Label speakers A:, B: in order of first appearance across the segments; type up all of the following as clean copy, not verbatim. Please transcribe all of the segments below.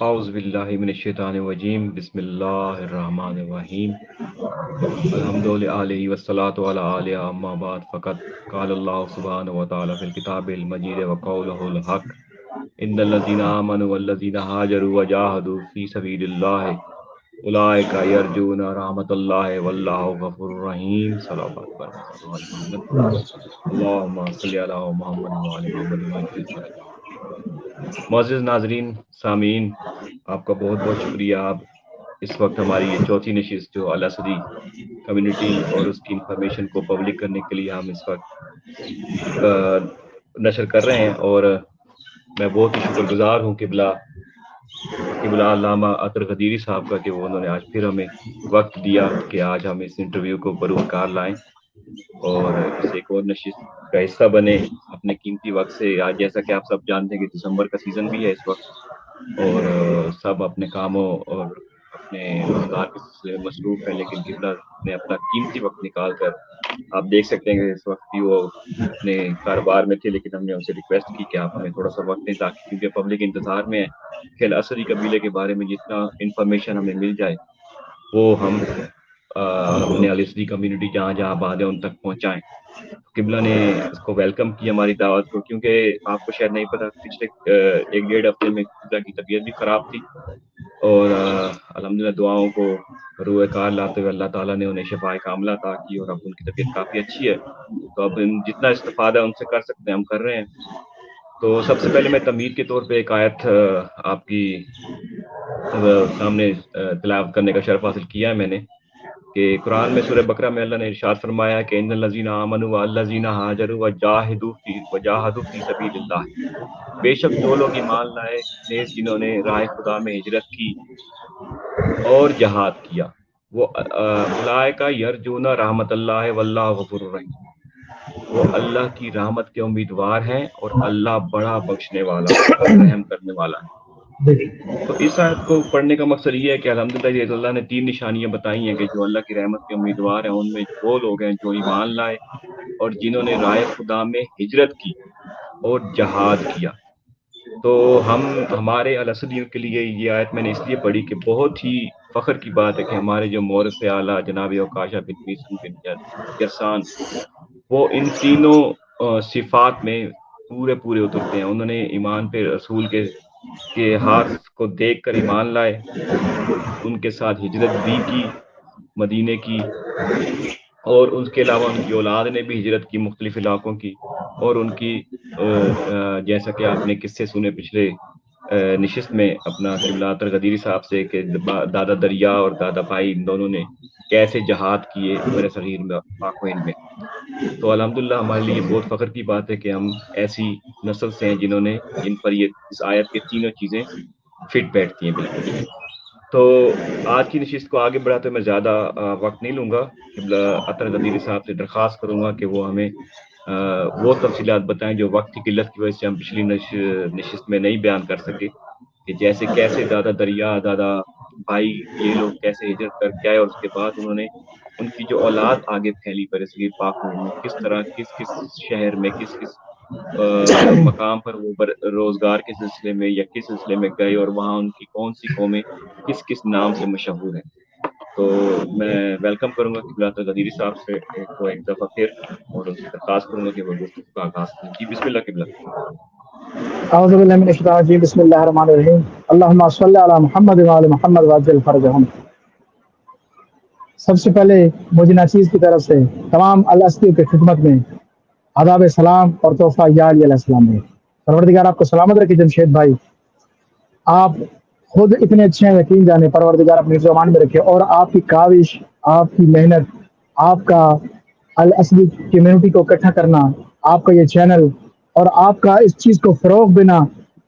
A: اعوذ باللہ من الشیطان الرجیم بسم اللہ الرحمن الرحیم الحمد للہ والصلاة علی آلہ اما بعد فقط قال اللہ سبحانہ وتعالی فی الکتاب المجید وقولہ الحق ان الذین آمنوا والذین ہاجروا وجاہدوا فی سبیل اللہ اولئک یرجون رحمت اللہ واللہ غفور رحیم صلوات اللہم صلی علی محمد وعلی محمد. معزز ناظرین سامعین، آپ کا بہت بہت شکریہ. آپ اس وقت ہماری یہ چوتھی نشست جو الاسدی کمیونٹی اور اس کی انفارمیشن کو پبلک کرنے کے لیے ہم اس وقت نشر کر رہے ہیں، اور میں بہت ہی شکر گزار ہوں قبلہ علامہ عطر غدیری صاحب کا کہ انہوں نے آج پھر ہمیں وقت دیا کہ آج ہم اس انٹرویو کو بروئے کار لائیں اور اس ایک اور نشست کا حصہ بنے اپنے قیمتی وقت سے. آج جیسا کہ آپ سب جانتے ہیں کہ دسمبر کا سیزن بھی ہے اس وقت، اور سب اپنے کاموں اور اپنے روزگار کے سلسلے میں مصروف ہیں، لیکن قبلہ نے اپنا قیمتی وقت نکال کر، آپ دیکھ سکتے ہیں کہ اس وقت بھی وہ اپنے کاروبار میں تھے، لیکن ہم نے ان سے ریکویسٹ کی کہ آپ ہمیں تھوڑا سا وقت دیں تاکہ، کیونکہ پبلک انتظار میں ہے کہ الاسدی قبیلے کے بارے میں جتنا انفارمیشن ہمیں مل جائے وہ ہم اپنے الاسدی کمیونٹی جہاں جہاں آباد ہے ان تک پہنچائیں. قبلہ نے اس کو ویلکم کی ہماری دعوت کو، کیونکہ آپ کو شاید نہیں پتا پچھلے 1-1.5 ہفتے میں قبلہ کی طبیعت بھی خراب تھی، اور الحمدللہ دعاؤں کو روئے کار لاتے ہوئے اللہ تعالیٰ نے انہیں شفائے کاملہ عطا کی، اور اب ان کی طبیعت کافی اچھی ہے. تو اب جتنا استفادہ ان سے کر سکتے ہیں ہم کر رہے ہیں. تو سب سے پہلے میں تمہید کے طور پہ ایک آیت آپ کی سامنے تلاوت کرنے کا شرف حاصل کیا ہے میں نے، کہ قرآن میں سورہ بقرہ میں اللہ نے ارشاد فرمایا کہ ان الذین آمنوا والذین ہاجروا وجاہدوا فی سبیل اللہ، بے شک جو لوگ ایمان لائے نیز جنہوں نے راہ خدا میں ہجرت کی اور جہاد کیا، وہ اولئک یرجون رحمت اللہ واللہ غفور رحیم، وہ اللہ کی رحمت کے امیدوار ہیں اور اللہ بڑا بخشنے والا رحم کرنے والا ہے. تو اس آیت کو پڑھنے کا مقصد یہ ہے کہ الحمدللہ اللہ نے 3 نشانیاں بتائی ہیں کہ جو اللہ کی رحمت کے امیدوار ہیں ان میں وہ لوگ ہیں جو ایمان لائے اور جنہوں نے راہ خدا میں ہجرت کی اور جہاد کیا. تو ہمارے الاسدیوں کے لیے یہ آیت میں نے اس لیے پڑھی کہ بہت ہی فخر کی بات ہے کہ ہمارے جو مورث اعلیٰ جناب اوکاشا بن میسن بن جرسان، وہ ان تینوں صفات میں پورے اترتے ہیں. انہوں نے ایمان پہ رسول کے ہاتھ کو دیکھ کر ایمان لائے، ان کے ساتھ ہجرت بھی کی مدینے کی، اور اس کے علاوہ ان کی اولاد نے بھی ہجرت کی مختلف علاقوں کی، اور ان کی جیسا کہ آپ نے قصے سنے پچھلے نشست میں اپنا قبلہ عطر غدیری صاحب سے کہ دادا دریا اور دادا بھائی ان دونوں نے کیسے جہاد کیے بر صغیر میں پاک و ہند میں. تو الحمدللہ ہمارے لیے بہت فخر کی بات ہے کہ ہم ایسی نسل سے ہیں جن پر یہ اس آیت کے تینوں چیزیں فٹ بیٹھتی ہیں بالکل. تو آج کی نشست کو آگے بڑھاتے میں زیادہ وقت نہیں لوں گا. قبلہ عطر غدیری صاحب سے درخواست کروں گا کہ وہ ہمیں وہ تفصیلات بتائیں جو وقت کی قلت کی وجہ سے ہم پچھلی نشست میں نہیں بیان کر سکے، کہ جیسے کیسے دادا دریا دادا بھائی یہ لوگ کیسے ہجرت کر کے آئے، اور اس کے بعد انہوں نے ان کی جو اولاد آگے پھیلی برصغیر پاک و ہند میں، کس طرح کس شہر میں کس مقام پر وہ روزگار کے سلسلے میں یا کس سلسلے میں گئے، اور وہاں ان کی کون سی قومیں کس نام سے مشہور ہیں. تو میں ویلکم کروں گا قبلہ عطر غدیری صاحب سے ایک دفعہ پھر، اور ان سے درخواست کروں گا کہ وہ گفتگو کا آغاز کریں. جی بسم اللہ قبلہ.
B: اعوذ باللہ من الشیطان الرجیم بسم اللہ الرحمن الرحیم اللہم صلی علی محمد وعلی محمد وعجل فرجہم. سب سے پہلے مجھے ناچیز کی طرف سے تمام الاسدیوں کی خدمت میں آداب سلام اور تحفہ یا علیہ السلام میں. پروردگار آپ کو سلامت رکھے جمشید بھائی، آپ خود اتنے اچھے ہیں، یقین جانے پروردگار اپنے زبان میں رکھے، اور آپ کی کاوش، آپ کی محنت، آپ کا الاسدی کمیونٹی کو اکٹھا کرنا، آپ کا یہ چینل اور آپ کا اس چیز کو فروغ دینا،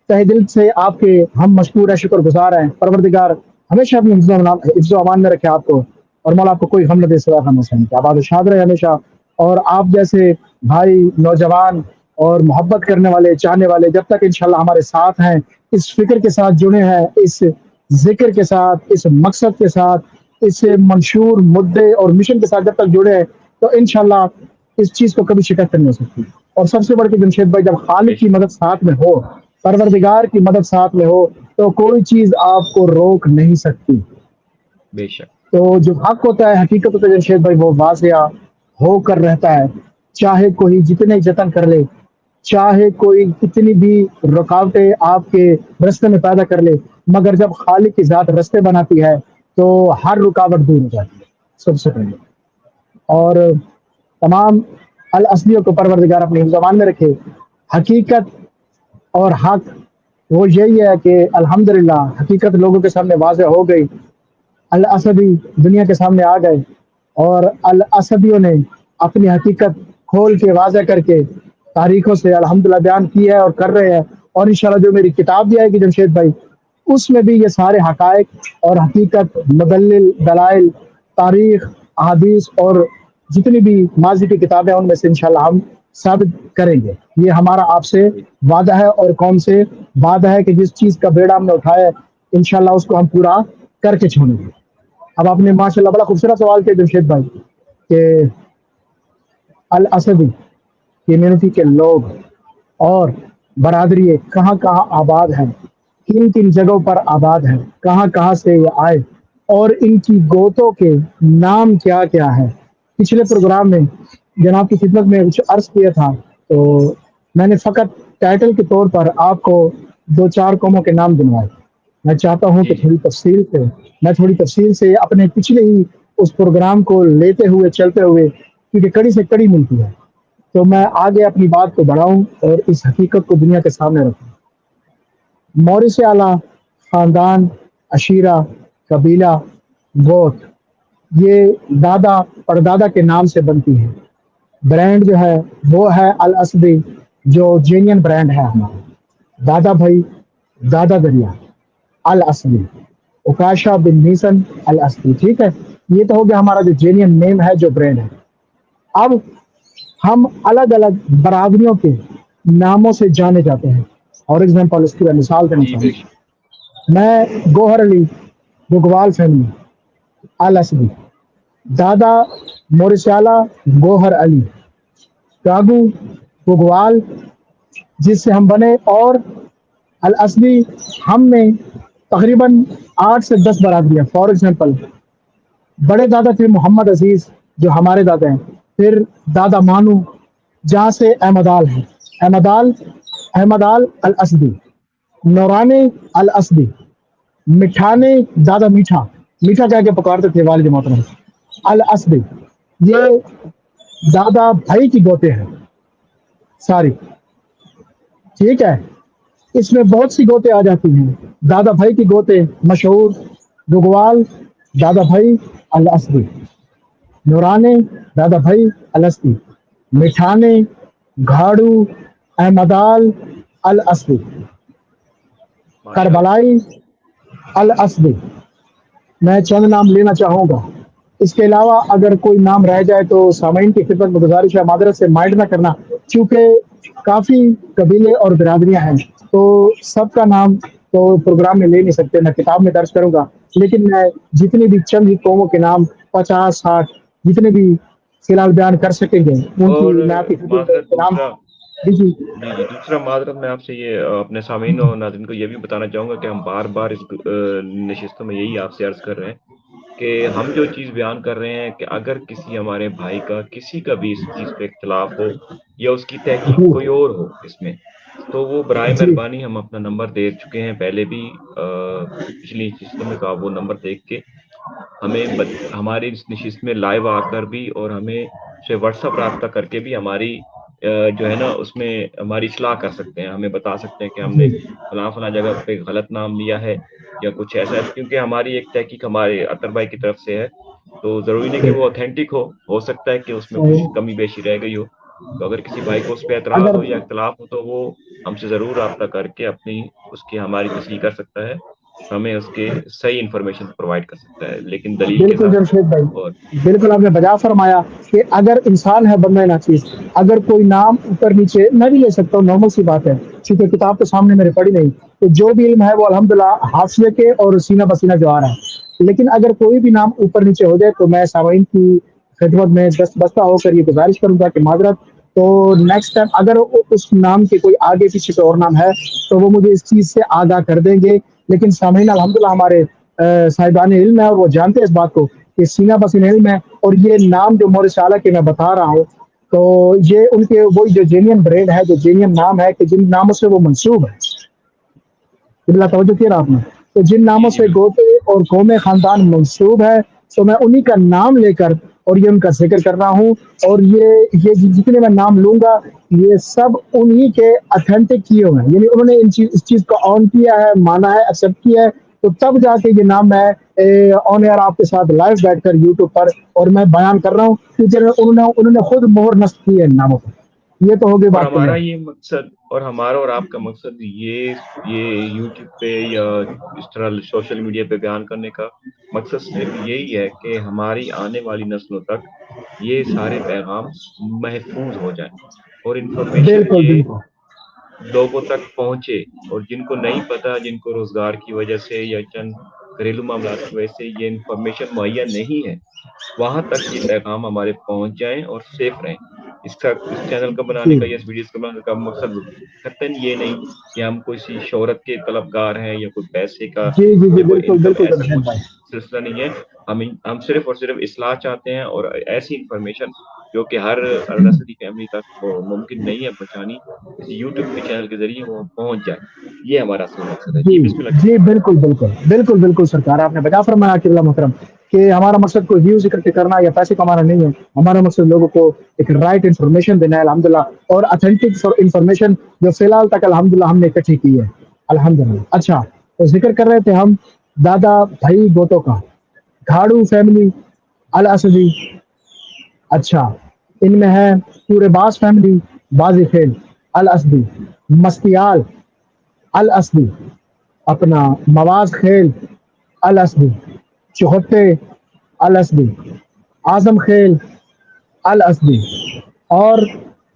B: تہ دل سے آپ کے ہم مشکور ہیں، شکر گزار ہیں. پروردگار ہمیشہ اپنے حفظ و امان میں رکھے آپ کو، اور مولا آپ کو کوئی غم نہ دے سوا ہم حسین کہ آباد و شاد رہے ہمیشہ. اور آپ جیسے بھائی نوجوان اور محبت کرنے والے چاہنے والے جب تک انشاءاللہ ہمارے ساتھ ہیں، اس فکر کے ساتھ جڑے ہیں، اس ذکر کے ساتھ، اس مقصد کے ساتھ، اس منشور مدعے اور مشن کے ساتھ جب تک جڑے ہیں، تو انشاءاللہ اس چیز کو کبھی شکست نہیں ہو سکتی. اور سب سے بڑھ کے جمشید بھائی، جب خالق کی مدد ساتھ میں ہو پروردگار کی مدد ساتھ میں ہو تو کوئی چیز آپ کو روک نہیں سکتی.
A: بے شک.
B: تو جو حق ہوتا ہے, حقیقت ہوتا ہے جمشید بھائی, وہ واضح ہو کر رہتا ہے, چاہے کوئی جتنے جتن کر لے, چاہے کوئی کتنی بھی رکاوٹیں آپ کے رستے میں پیدا کر لے, مگر جب خالق کی ذات رستے بناتی ہے تو ہر رکاوٹ دور ہو جاتی ہے سب سے پہلے. اور تمام الاصلیوں کو پروردگار اپنی زبان میں رکھے. حقیقت اور حق وہ یہی ہے کہ الحمدللہ حقیقت لوگوں کے سامنے واضح ہو گئی. الاسدی دنیا کے سامنے آ گئے اور الاسدیوں نے اپنی حقیقت کھول کے واضح کر کے تاریخوں سے الحمدللہ بیان کی ہے اور کر رہے ہیں. اور انشاءاللہ جو میری کتاب بھی آئے گی جمشید بھائی, اس میں بھی یہ سارے حقائق اور حقیقت, مدلل, دلائل, تاریخ, احادیث اور جتنی بھی ماضی کی کتابیں ان میں سے انشاءاللہ ہم ثابت کریں گے. یہ ہمارا آپ سے وعدہ ہے اور قوم سے وعدہ ہے کہ جس چیز کا بیڑا ہم نے اٹھایا ہے انشاءاللہ اس کو ہم پورا کر کے چھوڑیں گے. اب آپ نے ماشاءاللہ بڑا خوبصورت سوال کیا جمشید بھائی کہ الاسدی کمیونٹی کے لوگ اور برادری کہاں کہاں آباد ہیں, کن کن جگہوں پر آباد ہیں, کہاں کہاں سے یہ آئے اور ان کی گوتوں کے نام کیا کیا ہے. پچھلے پروگرام میں جناب کی خدمت میں کچھ عرض کیا تھا تو میں نے فقط ٹائٹل کے طور پر آپ کو 2-4 قوموں کے نام دلوائے. میں چاہتا ہوں کہ تھوڑی تفصیل سے اپنے پچھلے ہی اس پروگرام کو لیتے ہوئے چلتے ہوئے, کیونکہ کڑی سے کڑی ملتی ہے, تو میں آگے اپنی بات کو بڑھاؤں اور اس حقیقت کو دنیا کے سامنے رکھوں. موریث اعلیٰ, خاندان, عشیرہ, قبیلہ, گوت, یہ دادا پردادا کے نام سے بنتی ہے. برانڈ جو ہے وہ ہے الاسدی, جو جینین برانڈ ہے ہمارا. دادا بھائی, دادا دریا, الاسدی, اوکاشا بن نیسن الاسدی. ٹھیک ہے, یہ تو ہو گیا ہمارا جو جینین نیم ہے, جو برانڈ ہے. اب ہم الگ الگ برادریوں کے ناموں سے جانے جاتے ہیں. اور ایگزامپل اس کی مثال دینا
A: جی
B: چاہوں
A: بے
B: گا.
A: شک.
B: میں گوہر علی گوگوال فیملی الاسدی, دادا موریث گوہر علی کاگو گوگوال جس سے ہم بنے, اور الاسدی ہم میں تقریباً 8 سے 10 برادریاں. فار ایگزامپل بڑے دادا تھے محمد عزیز جو ہمارے دادا ہیں, پھر دادا مانو جہاں سے احمدال ہے, احمدال الاسدی, نورانے الاسدی, مٹھانے دادا میٹھا, میٹھا کہہ کے پکارتے تھے والد محترم, الاسدی. یہ دادا بھائی کی گوتے ہیں ساری. ٹھیک ہے, اس میں بہت سی گوتے آ جاتی ہیں. دادا بھائی کی گوتے مشہور گوگوال دادا بھائی الاسدی, نورانے دادا بھائی الاسدی, مٹھانے گھاڑو احمدال الاسدی,
A: ماشاء اللہ.
B: کربلائی الاسدی. میں چند نام لینا چاہوں گا. اس کے علاوہ اگر کوئی نام رہ جائے تو سامعین کی خدمت میں گزارش ہے معذرت سے مائنڈ نہ کرنا, چونکہ کافی قبیلے اور برادریاں ہیں تو سب کا نام تو پروگرام میں لے نہیں سکتے. میں کتاب میں درج کروں گا, لیکن میں جتنی بھی چند ہی قوموں کے نام 50-60 جتنے بھی فی الحال بیان کر سکیں گے ان کی
A: اور
B: میں آپ کی خدمت
A: معذرت
B: میں نام.
A: دوسرا
B: جی جی
A: جی دوسرا معذرت میں آپ سے یہ اپنے سامعین اور ناظرین کو یہ بھی بتانا چاہوں گا کہ ہم بار بار اس نشستوں میں یہی آپ سے عرض کر رہے ہیں کہ ہم جو چیز بیان کر رہے ہیں کہ اگر کسی ہمارے بھائی کا کسی کا بھی اس چیز پہ اختلاف ہو یا اس کی تحقیق کوئی اور ہو اس میں, تو وہ برائے
B: جی
A: مہربانی ہم اپنا نمبر دے چکے ہیں پہلے بھی, پچھلی نشستوں میں, تو آپ وہ نمبر دیکھ کے ہمیں ہماری اس نشست میں لائیو آ کر بھی اور ہمیں سے واٹس ایپ رابطہ کر کے بھی ہماری جو ہے نا اس میں ہماری اصلاح کر سکتے ہیں. ہمیں بتا سکتے ہیں کہ ہم نے
B: جی
A: فلاں فلاں جگہ پہ غلط نام لیا ہے یا کچھ ایسا ہے, کیونکہ ہماری ایک تحقیق ہمارے اطہر بھائی کی طرف سے ہے, تو ضروری نہیں کہ وہ اوتھینٹک ہو سکتا ہے کہ اس میں کچھ
B: صحیح.
A: کمی بیشی رہ گئی ہو. تو اگر کسی بھائی کو اس پہ اعتراض
B: اگر
A: ہو یا اختلاف ہو تو وہ ہم سے ضرور رابطہ کر کے اپنی اس کی ہماری تصحیح کر سکتا ہے, ہمیں اس کے صحیح انفارمیشن پرووائڈ کر سکتا ہے, لیکن دلیل کے
B: بالکل
A: ساتھ.
B: جمشید بھائی,
A: اور
B: بالکل آپ نے بجا فرمایا کہ اگر انسان ہے بندہ ناچیز, اگر کوئی نام اوپر نیچے میں بھی لے سکتا ہوں, نارمل سی بات ہے, کیونکہ کتاب تو سامنے میرے پڑھی نہیں, تو جو بھی علم ہے وہ الحمدللہ حافظے کے اور سینہ بسینہ جو آ رہا ہے. لیکن اگر کوئی بھی نام اوپر نیچے ہو جائے تو میں سامعین کی خدمت میں دست بستہ ہو کر یہ گزارش کروں گا کہ معذرت, تو نیکسٹ ٹائم اگر اس نام کے کوئی آگے پیچھے کوئی اور نام ہے تو وہ مجھے اس چیز سے آگاہ کر دیں گے. لیکن سامعین الحمدللہ ہمارے صاحبان علم ہے اور وہ جانتے ہیں اس بات کو کہ سینہ بسین علم ہے. اور یہ نام جو مورث اعلیٰ کے میں بتا رہا ہوں تو یہ ان کے وہی جو جینین برینڈ ہے, جو جینین نام ہے کہ جن ناموں سے وہ منسوب ہے. بلا توجہ کیا آپ نے, تو جن ناموں
A: جی جی
B: سے
A: بالکل.
B: گوتے اور قوم خاندان منسوب ہے تو میں انہی کا نام لے کر اور یہ ان کا ذکر کر رہا ہوں. اور یہ جتنے میں نام لوں گا یہ سب انہی کے اتھینٹک کیے ہوئے ہیں, یعنی انہوں نے اس چیز کو آن کیا ہے, مانا ہے, ایکسیپٹ کیا ہے, تو تب جا کے یہ نام میں آن ایئر آپ کے ساتھ لائیو بیٹھ کر یوٹیوب پر اور میں بیان کر رہا ہوں کیونکہ انہوں نے خود مہر نصب کی ہے ان ناموں پر. یہ تو ہوگی
A: اور
B: بات
A: ہمارا
B: کلیئر.
A: یہ مقصد اور ہمارا اور آپ کا مقصد یہ یوٹیوب پہ یا اس طرح سوشل میڈیا پہ بیان کرنے کا مقصد صرف یہی ہے کہ ہماری آنے والی نسلوں تک یہ سارے پیغام محفوظ ہو جائیں اور انفارمیشن
B: بالکل
A: یہ
B: بالکل
A: لوگوں تک پہنچے. اور جن کو نہیں پتا, جن کو روزگار کی وجہ سے یا چند گھریلو معاملات کی وجہ سے یہ انفارمیشن مہیا نہیں ہے, وہاں تک یہ پیغام ہمارے پہنچ جائیں اور سیف رہیں. اس چینل کا بنانے
B: جی
A: کا یا اس ویڈیوز کا بنانے کا مقصد قطعاً یہ نہیں کہ ہم کوئی شہرت کے طلبگار ہیں یا کوئی پیسے کا
B: جی جی جی
A: یا کوئی
B: بالکل
A: انکم,
B: بالکل
A: ایسا
B: جمشید
A: کچھ
B: بھائی.
A: سلسلہ نہیں ہے. ہم صرف اور صرف اصلاح چاہتے ہیں اور ایسی انفارمیشن جو کہ ہر نسل کی فیملی تک ممکن نہیں ہے پہنچانی, اس یوٹیوب کے چینل کے ذریعے وہ پہنچ جائے. یہ ہمارا اصل مقصد ہے.
B: جی
A: جی بسم اللہ.
B: جی بالکل بالکل بالکل بالکل سرکار, آپ نے بجا فرمایا قبلہ محترم کہ ہمارا مقصد کوئی ویوز اکٹھے کرنا یا پیسے کمانا نہیں ہے. ہمارا مقصد لوگوں کو ایک رائٹ انفارمیشن دینا ہے الحمدللہ, اور اتھینٹک انفارمیشن جو فی الحال تک الحمدللہ ہم نے اکٹھی کی ہے الحمدللہ. اچھا, تو ذکر کر رہے تھے ہم دادا بھائی گوتوں کا, گھاڑو فیملی الاسدی. اچھا, ان میں ہے پورے باز فیملی بازی خیل الاسدی, مستیال الاسدی, اپنا مواز خیل الاسدی, چوہتے الاسدی, اعظم خیل الاسدی. اور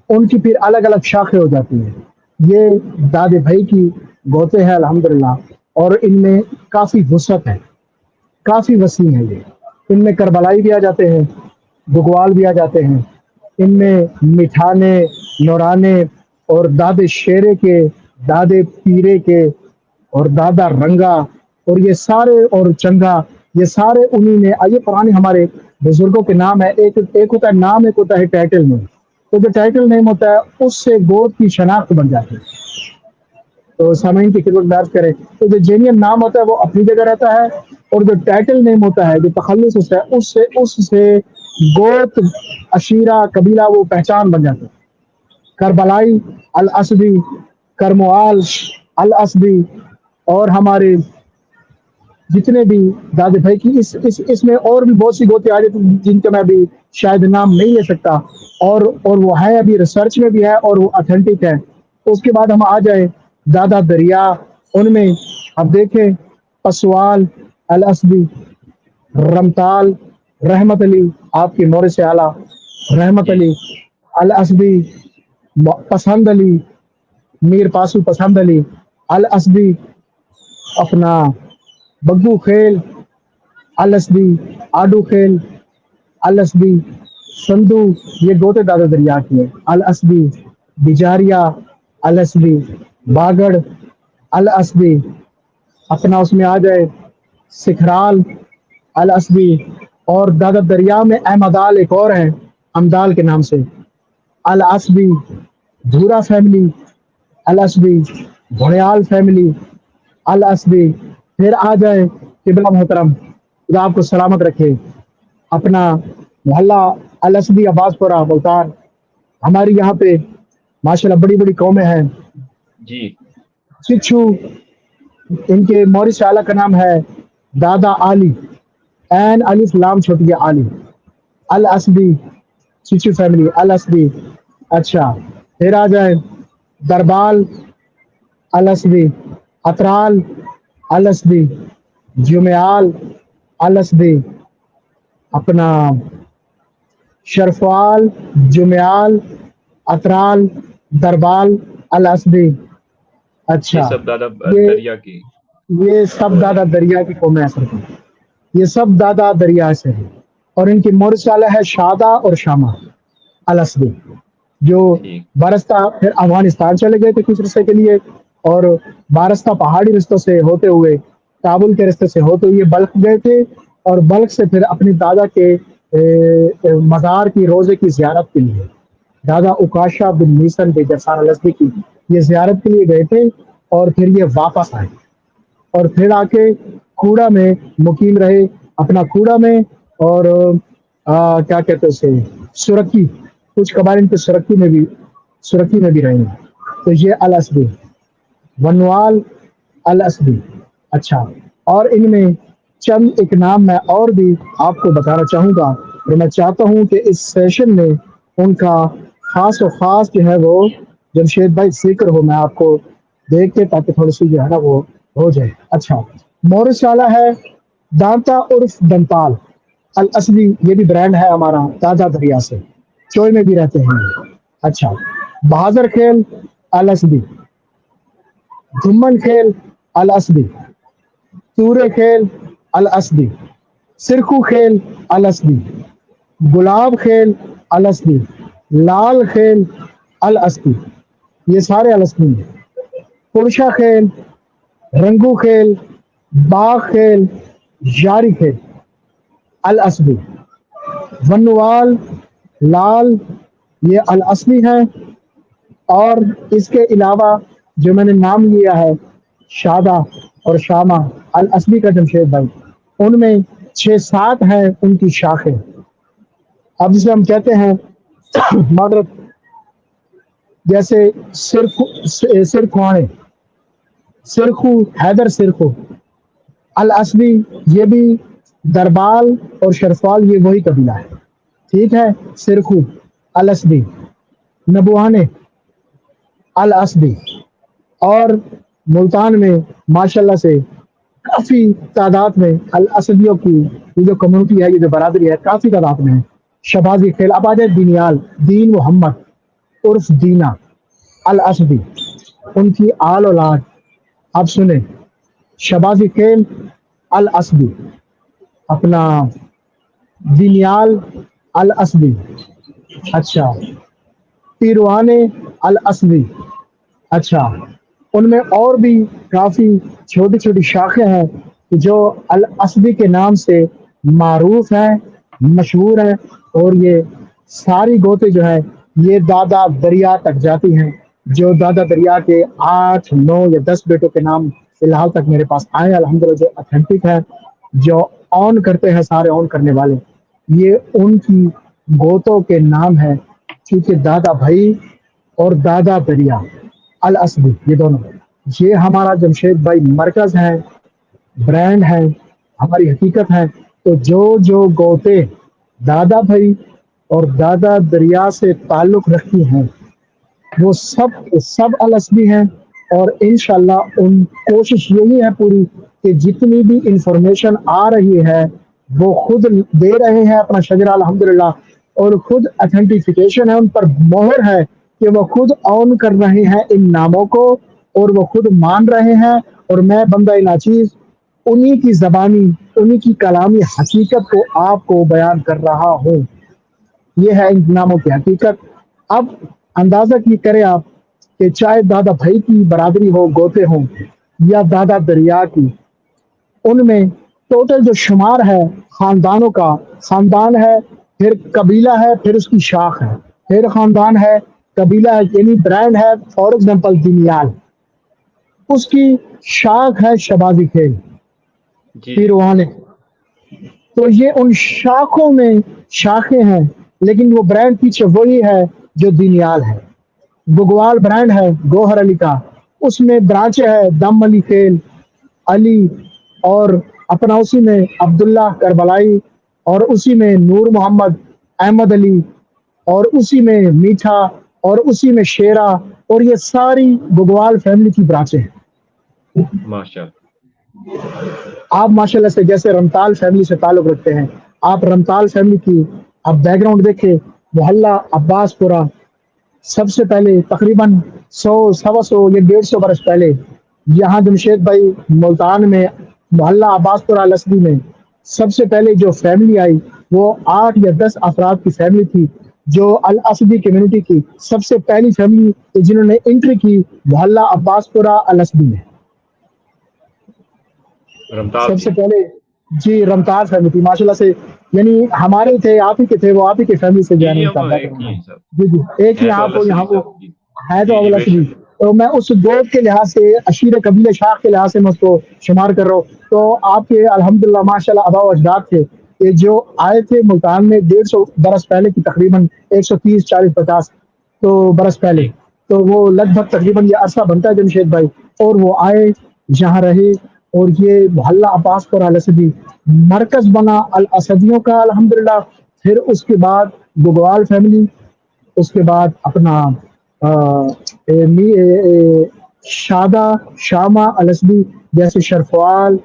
B: ان کی پھر الگ الگ شاخیں ہو جاتی ہیں. یہ دادے بھائی کی گوتے ہیں الحمدللہ, اور ان میں کافی وسعت ہے, کافی وسیع ہے. یہ ان میں کربلائی بھی آ جاتے ہیں, بگوال بھی آ جاتے ہیں, ان میں مٹھانے نورانے اور دادے شیرے کے, دادے پیرے کے, اور دادا رنگا, اور یہ سارے, اور چنگا, یہ سارے انہی میں. آئیے پرانے ہمارے بزرگوں کے نام ہے, ایک ہوتا ہے نام, ایک ہوتا ہے ٹائٹل نیم. تو جو ٹائٹل نیم ہوتا ہے اس سے گوت کی شناخت بن جاتی ہے. تو سامعین کی خدمت میں عرض کریں تو جو جینین نام ہوتا ہے وہ اپنی جگہ رہتا ہے, اور جو ٹائٹل نیم ہوتا ہے, جو تخلص ہوتا ہے, اس سے گوت, عشیرہ, قبیلہ وہ پہچان بن جاتا ہے. کربلائی الاسدی, کرموال الاسدی, اور ہمارے جتنے بھی دادے بھائی کی اس میں اور بھی بہت سی گوتے آ جاتی ہیں جن کا میں ابھی شاید نام نہیں لے سکتا, اور وہ ہے ابھی ریسرچ میں بھی ہے اور وہ اتھینٹک ہے. تو اس کے بعد ہم آ جائیں دادا دریا, ان میں اب دیکھیں پسوال الاسدی, رمتال رحمت علی, آپ کی مورث اعلیٰ رحمت
A: جی
B: علی الاسدی, پسند علی, میر پاسو پسند علی الاسدی, اپنا بگو خیل الاسدی, آڈو خیل الاسدی, سندو, یہ گوتے دادا دریا کی ہے الاسدی, بجاریا الاسدی, باگڑ الاسدی, اپنا اس میں آ جائے سکھرال الاسدی, اور دادا دریا میں احمدال ایک اور ہیں امدال کے نام سے الاسدی, دھورا فیملی الاسدی, بھڑیال فیملی الاسدی. پھر آ جائے قبلہ محترم, خدا آپ کو سلامت رکھے, اپنا محلہ الاسدی عباس پورہ ملتان. ہماری یہاں پہ ماشاءاللہ بڑی بڑی قومیں ہیں.
A: جی
B: چچو, ان کے مورث اعلیٰ کا نام ہے دادا علی, عین الف لام چھوٹی علی الاسدی, چچو فیملی الاسدی. اچھا, پھر آ جائے دربال الاسدی, اترال الاسدی, جمیال الاسدی, اپنا شرفال, جمیال, اترال, دربال الاسدی.
A: یہ
B: اچھا,
A: سب دادا
B: یہ
A: دریا کی
B: یہ سب
A: گوت
B: دادا
A: ہیں.
B: دریا کی قومیں اثر کی, یہ سب دادا دریا سے ہے. اور ان کی مورث اعلیٰ ہے شادہ اور شامہ الاسدی. جو
A: ٹھیک
B: برستہ پھر افغانستان چلے گئے تھے کچھ رستے کے لیے، اور بارستہ پہاڑی رستوں سے ہوتے ہوئے کابل کے رستے سے ہوتے ہوئے بلخ گئے تھے، اور بلخ سے پھر اپنی دادا کے مزار کی روزے کی زیارت کے لیے، دادا اکاشا بن میسن کے جرسان الاسدی کی یہ زیارت کے لیے گئے تھے، اور پھر یہ واپس آئے، اور پھر آ کے کوڑا میں مقیم رہے، اپنا کوڑا میں، اور کیا کہتے ہیں اسے، سرکی، کچھ قبائل کے سرکی میں بھی رہے ہیں۔ تو یہ الاسدی، ونوال الاسدی۔ اچھا، اور ان میں چند ایک نام میں اور بھی آپ کو بتانا چاہوں گا، اور میں چاہتا ہوں کہ اس سیشن میں ان کا خاص و خاص جو ہے وہ جمشید بھائی ذکر ہو، میں آپ کو دیکھ کے تاکہ تھوڑی سی جو ہے نا وہ ہو جائے۔ اچھا، مورس والا ہے دانتا عرف دنتال الاسدی، یہ بھی برانڈ ہے ہمارا تازہ دریا سے، چوئے میں بھی رہتے ہیں یہ۔ اچھا، بہادر کھیل الاسدی، دھمن کھیل الاسدی، تورے کھیل الاسدی، سرخو کھیل الاسدی، گلاب کھیل الاسدی، لال کھیل الاسدی، یہ سارے الاسدی ہیں۔ پرشا کھیل، رنگو کھیل، باغ کھیل، یاری کھیل الاسدی، ونوال، لال، یہ الاسدی ہیں۔ اور اس کے علاوہ جو میں نے نام لیا ہے شادہ اور شامہ الاسدی کا جمشید بھائی، ان میں 6-7 ہیں ان کی شاخیں، اب جسے ہم کہتے ہیں معذرت، جیسے سرخوانے، سرخو، حیدر سرخو الاسدی، یہ بھی دربال اور شرفال یہ وہی قبیلہ ہے، ٹھیک ہے۔ سرخو الاسدی، نبوانے الاسدی، اور ملتان میں ماشاءاللہ سے کافی تعداد میں الاسدیوں کی یہ جو کمیونٹی ہے، یہ جو برادری ہے، کافی تعداد میں ہے۔ شبازی کھیل، اب آ جائے دینیال، دین محمد عرف دینا الاسدی، ان کی آل اولاد، اب سنیں، شبازی کھیل الاسدی، اپنا دینیال الاسدی، اچھا، پیروانے الاسدی، اچھا، ان میں اور بھی کافی چھوٹی چھوٹی شاخیں ہیں جو الاسدی کے نام سے معروف ہیں، مشہور ہیں، اور یہ ساری گوتے جو ہیں یہ دادا دریا تک جاتی ہیں، جو دادا دریا کے 8 9 یا 10 بیٹوں کے نام فی الحال تک میرے پاس آئے ہیں الحمدللہ، جو اتھینٹک ہے، جو آن کرتے ہیں، سارے آن کرنے والے، یہ ان کی گوتوں کے نام ہیں، کیونکہ دادا بھائی اور دادا دریا الاسدی، یہ دونوں، یہ ہمارا جمشید بھائی مرکز ہے، برانڈ ہے، ہماری حقیقت ہے۔ تو جو گوتے دادا بھائی اور دادا دریا سے تعلق رکھتی ہیں وہ سب الاسدی ہیں، اور انشاءاللہ ان کوشش یہی ہے پوری کہ جتنی بھی انفارمیشن آ رہی ہے وہ خود دے رہے ہیں اپنا شجرہ الحمدللہ، اور خود اتھینٹیفیکیشن ہے، ان پر مہر ہے کہ وہ خود آن کر رہے ہیں ان ناموں کو، اور وہ خود مان رہے ہیں، اور میں بندہ ناچیز انہی کی زبانی، انہی کی کلامی حقیقت کو آپ کو بیان کر رہا ہوں۔ یہ ہے ان ناموں کی حقیقت۔ اب اندازہ کی کریں آپ کہ چاہے دادا بھائی کی برادری ہو، گوتے ہوں، یا دادا دریا کی، ان میں ٹوٹل جو شمار ہے خاندانوں کا، خاندان ہے، پھر قبیلہ ہے، پھر اس کی شاخ ہے، پھر خاندان ہے، قبیلہ ہے، یعنی برانڈ ہے، فار ایگزامپل دینیال، اس کی شاخ ہے شبازی کھیل،
A: جی جی
B: پیروانے، تو یہ ان شاخوں میں شاخیں ہیں، لیکن وہ برانڈ پیچھے وہی ہے جو دینیال ہے۔ بگوال برانڈ ہے گوہر علی کا، اس میں برانچیں ہے دم علی کھیل، علی، اور اپنا اسی میں عبداللہ کربلائی، اور اسی میں نور محمد، احمد علی، اور اسی میں میٹھا، اور اسی میں شیرا، اور یہ ساری بگوال فیملی کی برانچیں ہیں۔
A: ماشاء
B: آپ ماشاءاللہ سے جیسے رمتال فیملی سے تعلق رکھتے ہیں، آپ رمتال فیملی کی آپ بیک گراؤنڈ دیکھیں، محلہ عباس پورہ، سب سے پہلے تقریباً 100 125 یا 150 برس پہلے یہاں جمشید بھائی ملتان میں محلہ عباس پورہ الاسدی میں سب سے پہلے جو فیملی آئی وہ 8 یا 10 افراد کی فیملی تھی، جو الاسدی کمیونٹی کی سب سے پہلی فیملی جنہوں نے انٹری کی محلہ عباس پورہ الاسدی میں
A: رمتال
B: سب
A: سے
B: سے پہلے. جی رمتال فیملی تھی ماشاء اللہ سے، یعنی ہمارے تھے آپ ہی کے تھے، وہ آپ ہی کی فیملی سے جو
A: جی
B: ہے نا
A: جی
B: ان
A: ہم
B: کا بیک
A: ایک
B: گراؤنڈ
A: ہی
B: ہے.
A: ہیں سب،
B: جی جی ایک ہی
A: ہے تو
B: آپ ہو یہاں
A: الاسری
B: وہ
A: سب جی
B: ہے تو
A: جی جی
B: اول
A: بے
B: اصلی.
A: شک
B: تو میں اس گوت کے لحاظ سے اشیر قبیل شاخ کے لحاظ سے میں اس کو شمار کر رہا ہوں. تو آپ کے الحمدللہ ماشاء اللہ آبا و اجداد تھے کہ جو آئے تھے ملتان میں 150 برس پہلے کی تقریباً 130 40 50 تو برس پہلے.
A: جی
B: تو وہ لگ بھگ تقریباً یہ عرصہ بنتا ہے جمشید بھائی. اور وہ آئے یہاں رہے اور یہ محلہ عباس پر الاسدی مرکز بنا الاسدیوں کا الحمدللہ. پھر اس کے بعد گگوال فیملی، اس کے بعد اپنا شادہ شامہ الاسدی جیسے شرفوال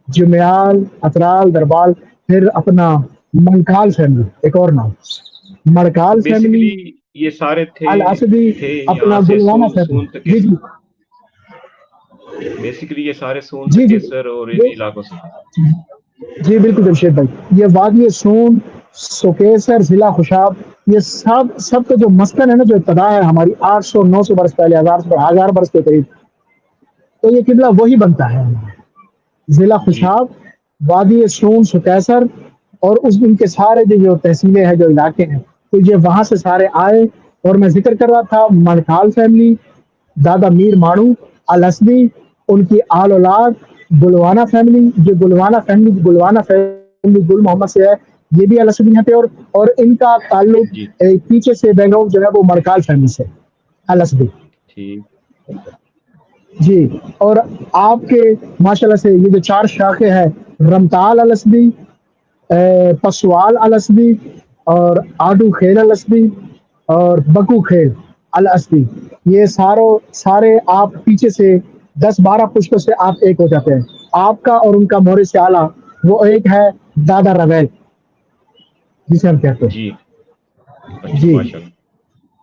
B: جمیال اترال دربال. پھر اپنا منکال فیملی ایک اور نام
A: تو
B: مڑکال فیملی.
A: بیسیکلی یہ سارے
B: الاسدی
A: تھے
B: اپنا
A: یہاں سے
B: گلوانا فیملی.
A: سون تک
B: جی جی
A: بیسیکلی یہ سارے سون
B: جی جی
A: تکیسر اور ان علاقوں سے تھے.
B: جی بالکل جمشید بھائی، یہ وادی سون سوکیسر ضلع خوشاب یہ سب کا جو مسکن ہے نا، جو ابتدا ہے ہماری 800 900 برس پہلے، 1000 برس کے قریب. تو یہ قبلہ وہی بنتا ہے ضلع
A: جی
B: خوشاب وادی سون سکیسر. اور اس ان کے سارے جو تحصیلیں ہیں جو علاقے ہیں تو یہ وہاں سے سارے آئے. اور میں ذکر کر رہا تھا منکال فیملی، دادا میر ماڑو الاسدی، ان کی آل اولاد گلوانا فیملی. جو گلوانا فیملی گل محمد سے ہے، یہ بھی الاسدی ہیں تھے. اور ان کا
A: جی
B: تعلق پیچھے سے بیک گراؤنڈ جو ہے وہ مرکال فیملی سے الاسدی.
A: ٹھیک
B: جی اور آپ کے ماشاء اللہ سے یہ جو 4 شاخیں ہیں، رمتال الاسدی، پسوال الاسدی، اور آڈو خیل الاسدی، اور بکو خیل الاسدی، یہ سارے آپ پیچھے سے 10 12 پشتوں سے آپ ایک ہو جاتے ہیں. آپ کا اور ان کا مورث سے اعلیٰ وہ ایک ہے دادا رویل جسے ہم کہتے
A: جی
B: ہیں.
A: اچھا
B: جی
A: ماشاء اللہ.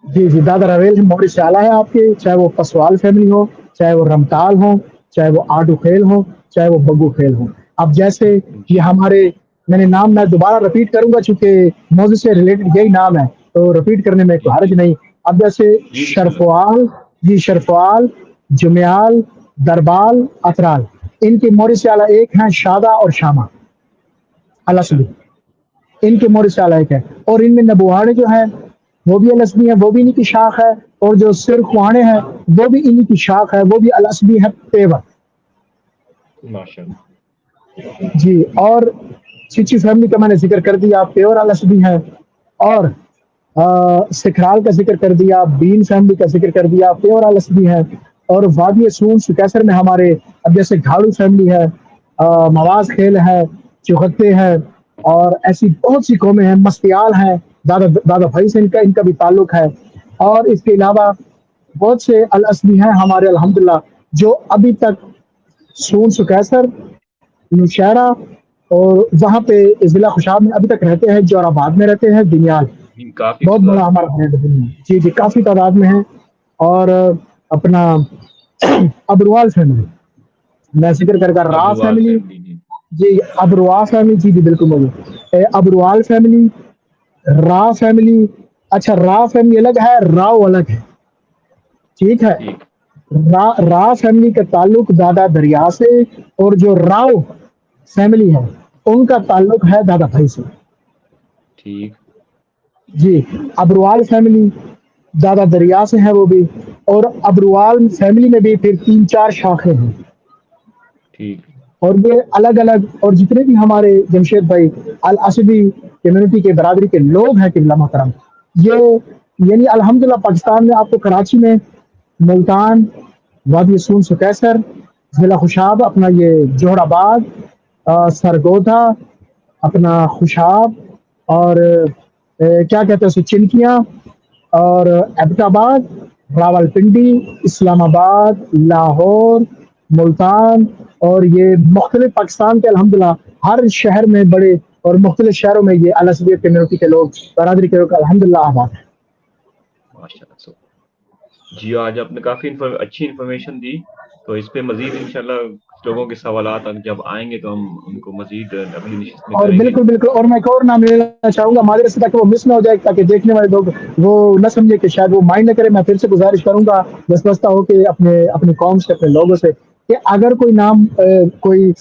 B: جی جی دادا رویل مورث سے اعلیٰ ہے آپ کے، چاہے وہ پسوال فیملی ہو، چاہے وہ رمتال ہو، چاہے وہ آڈو خیل ہو، چاہے وہ بگو خیل ہو. اب جیسے یہ
A: جی
B: ہمارے نام میں دوبارہ رپیٹ کروں گا چونکہ موضوع سے ریلیٹڈ یہی نام ہے تو رپیٹ کرنے میں
A: جی
B: کوئی حرج
A: جی
B: نہیں. اب جیسے
A: جی بسم اللہ.
B: شرفوال، جی شرفوال جمیال دربال اترال، ان کے مورث سے اعلیٰ ایک ہیں شادہ اور شامہ
A: اچھا
B: الاسدی. ان کے مورث سے اعلیٰ ایک ہے. اور ان میں نبوہاڑے جو ہیں وہ بھی الاسدی ہیں، وہ بھی انہی کی شاخ ہے. اور جو سرخوانے ہیں وہ بھی انہی کی شاخ ہے، وہ بھی الاسدی ہے پیور.
A: ماشاء اللہ.
B: جی اور چچی فیملی کا میں نے ذکر کر دیا، پیور الاسدی ہے. اور سکھرال کا ذکر کر دیا، بین فیملی کا ذکر کر دیا، پیور الاسدی ہے. اور وادی سون سکیسر میں ہمارے اب جیسے گھاڑو فیملی ہے، مواز خیل ہے، چغتے ہے، اور ایسی بہت سی قومیں ہیں. مستیال ہیں، دادا بھائی سے ان کا بھی تعلق ہے. اور اس کے علاوہ بہت سے الاسدی ہیں ہمارے الحمدللہ جو ابھی تک سون سکیسر، نوشہرہ اور وہاں پہ ضلع خوشاب میں ابھی تک رہتے ہیں. جور آباد میں رہتے ہیں، دنیال
A: جی کافی
B: بہت
A: تعداد
B: بڑا
A: میں.
B: ہمارا برانڈ ہے. جی جی کافی تعداد میں ہے. اور اپنا ابروال فیملی میں ذکر کر را
A: ابروال
B: فیملی.
A: فیملی جی
B: جی ابروا فیملی، جی جی بالکل موجود ابروال فیملی، را فیملی. اچھا را فیملی الگ ہے، راؤ الگ ہے. ٹھیک ہے. را فیملی کا تعلق دادا دریا سے، اور جو راؤ فیملی ہے ان کا تعلق ہے دادا بھائی سے.
A: ٹھیک
B: جی ابروال فیملی دادا دریا سے ہے وہ بھی. اور ابروال فیملی میں بھی پھر 3 4 شاخیں ہیں.
A: ٹھیک
B: اور یہ الگ الگ، اور جتنے بھی ہمارے جمشید بھائی الاسدی کمیونٹی کے برادری کے لوگ ہیں قبلہ محترم، یہ یعنی الحمدللہ پاکستان میں آپ کو کراچی میں، ملتان، وادی سون سکیسر، ضلع خوشاب، اپنا یہ جوہر آباد، سرگودا، اپنا خوشاب، اور کیا کہتے ہیں اسے چنکیاں، اور ایبٹ آباد، راول پنڈی، اسلام آباد، لاہور، ملتان، اور یہ مختلف پاکستان کے الحمدللہ ہر شہر میں بڑے اور مختلف شہروں میں یہ الاسدیت کمیونٹی کے لوگ، برادری کے لوگ الحمدللہ آباد ہیں.
A: ماشاء اللہ. جی آج آپ نے کافی اچھی انفارمیشن دی. تو اس پہ مزید انشاءاللہ لوگوں کے سوالات جب آئیں گے تو ہم ان کو مزید اگلی نشست میں
B: اور
A: کریں گے.
B: بالکل بالکل، اور میں ایک اور نام لینا چاہوں گا معذرت سے تاکہ وہ مس نہ ہو جائے، تاکہ دیکھنے والے لوگ وہ نہ سمجھے کہ شاید وہ مائنڈ نہ کرے. میں پھر سے گزارش کروں گا وسوسہ ہو کہ اپنی قوم سے، اپنے لوگوں سے، کہ اگر کوئی نام کوئی